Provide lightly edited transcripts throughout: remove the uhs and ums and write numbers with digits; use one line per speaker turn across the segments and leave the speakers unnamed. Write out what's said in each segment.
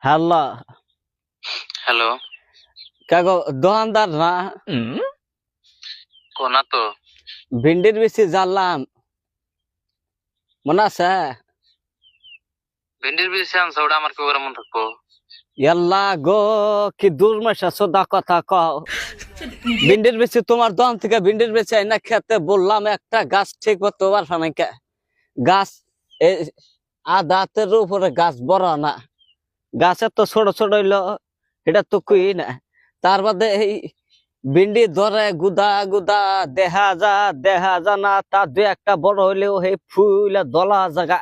Hello.
Hello.
কাগো দোকানদার না?
কোনা তো
ভিন্ডির বেশি জানলাম, মনে আছে?
ভেন্ডির বীজ আনছো, ওটা আমার কি করে মনে থাকবো?
ইয়াল্লা গো, কি দুর্মেশা সোদা কথা কও। ভিন্ডির বেশি তোমার দোকান থেকে ভিন্ডির বেশি না খেতে বললাম, একটা গাছ ঠিক মতো পারবা না কে? গাছ আদাতের উপরে গাছ বড় না, গাছের তো ছোট ছোট হইলো, এটা তো কুই না। তার বাদে এই ভিন্ডি ধরে গুদা গুদা দেখা যা না, তার দুই একটা বড় হইলেও এই ফুলে দলা জায়গা।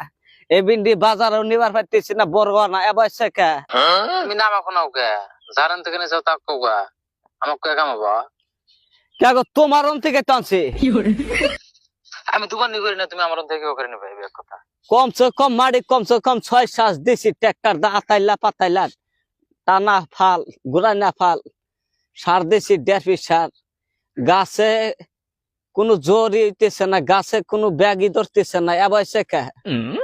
এই ভিন্ডি বাজারেও নিবার পারতেছি না, বড় না এবার কে।
তুমি নাম এখন ওকে জারেন থেকে নিয়ে যাও, তা কোগা আমাকে কে কামাবো?
কে গো, তোমার অন থেকে টানছে?
আমি দোকান নি করি না, তুমি আমার থেকে করে নেবে এক কথা।
কমসে কম মাড়ি কমসে কম ৬-৭ দিছি ট্রাক্টর দা আতাইলা পাতাইলা, টানা ফাল গুড়াইনা ফাল সার দিছি ১.৫ সার। গাছে কোনো জোরই হইতেছে না, গাছে কোনো ব্যাগই ধরতেছে না, এবার কে।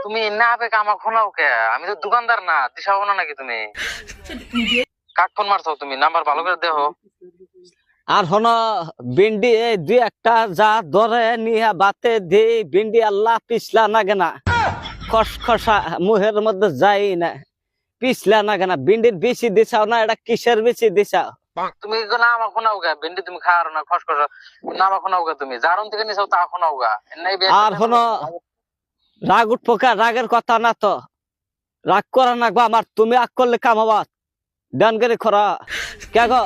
তুমি না হবে আমাকে শোনাও কে? আমি তো দোকানদার না, দিশা হবো না নাকি তুমি? কাক ফোন মারছো তুমি? নাম্বার ভালো করে দেখো।
আর হন ভিন্ডি এই দুই একটা যা ধরে নিয়ে বাতে দি ভিন্ডি আল্লাহ পিছলা না কেনা, খসখসা মুহের মধ্যে যাই না, পিছলা না কেনা। ভিন্ডির বেশি দিছাও না, এটা কিসের বেশি দিছাও?
তুমি না আমাকে শোনাও গে, ভেন্ডি তুমি খাওয়ার না খসখস, না আমাকে শোনাও গে, তুমি জারন থেকে নিয়ে যাও তা শোনাও গা।
আর হন রাগ উঠবো কা? রাগের কথা না তো, রাগ করা না গো আমার, তুমি আগ করলে কামাবা ডান করে খরা কে গো।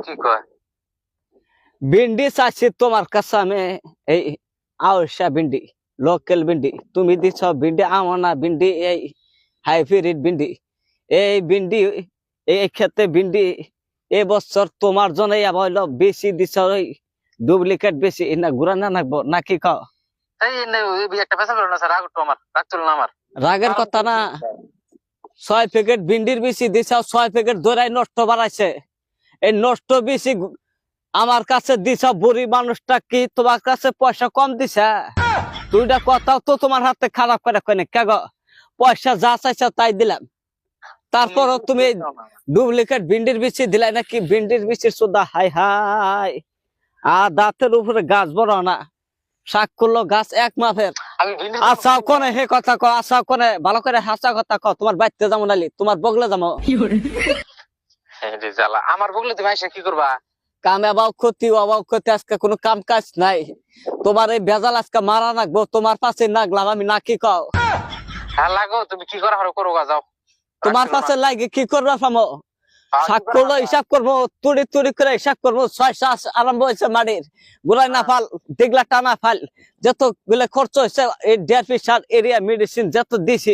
কি কয়?
ভিন্ডি চাইছি তোমার কাছে আমি, এই আউসা ভিন্ডি, লোকাল ভিন্ডি। তুমি দিছ ভিন্ডি আমনা ভিন্ডি, এই হাইব্রিড ভিন্ডি। এই ভিন্ডি এই ক্ষেত্রে ভিন্ডি এ বছর তোমার জন্য হইলো বেশি দিছ, ওই ডুপ্লিকেট বেশি না, ঘুরা না নাকবো নাকি কও?
একটা পেশা না স্যার, রাগ উঠবো আমার, রাগ চলো না আমার।
রাগের কথা না। ৬ প্যাকেট ভিন্ডির বেশি দিছ, ৬ প্যাকেট দৌড়াই নষ্ট বাড়াইছে। এই নষ্ট বেশি আমার কাছে দিছ, বুড়ি মানুষটা কি তোমার কাছে পয়সা কম দিছে? দুইটা কথাও তো তোমার হাতে খারাপ করে কয় না কে গো? পয়সা যা চাইছ তাই দিলাম, তারপরও তুমি ডুপ্লিকেট ভিন্ডির বিচি দিলাই নাকি? ভিন্ডির বিচির সুদা হাই হাই, আর দাঁতের উপরে গাছ বড় না, শাক করলো গাছ এক মাপের। আচ্ছা কোনে হে কথা ক, আচ্ছা কোনে ভালো করে হাসা কথা ক। তোমার বাড়িতে যাবো নালি তোমার বগলে যাবো?
আমার বগলে তুমি আইসা কি করবা?
কামে আবার ক্ষতি অবাক ক্ষতি, আজকে কোনো কাম কাজ নাই। তোমার এই ভেজাল আজকে মারা নাকবো, তোমার পাশে নাগলাম আমি নাকি কও?
হ্যাঁ লাগো, তুমি কি করা করো গা, যাও।
তোমার পাশে লাগে কি করবা ফামো? শাক করলো হিসাব করবো, তুড়ি তুড়ি করে হিসাব করবো। ৬ আরম্ভ হয়েছে মাটির গুলাই না ফাল, দেখলা টানা ফাল, যত গুলো খরচ হয়েছে এই ১.৫ সার এরিয়া মেডিসিন যত দিছি,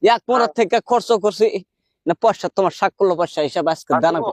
এক মনের থেকে খরচ করছি না পয়সা। তোমার শাক করলো পয়সা হিসাব আজকে জানাবো।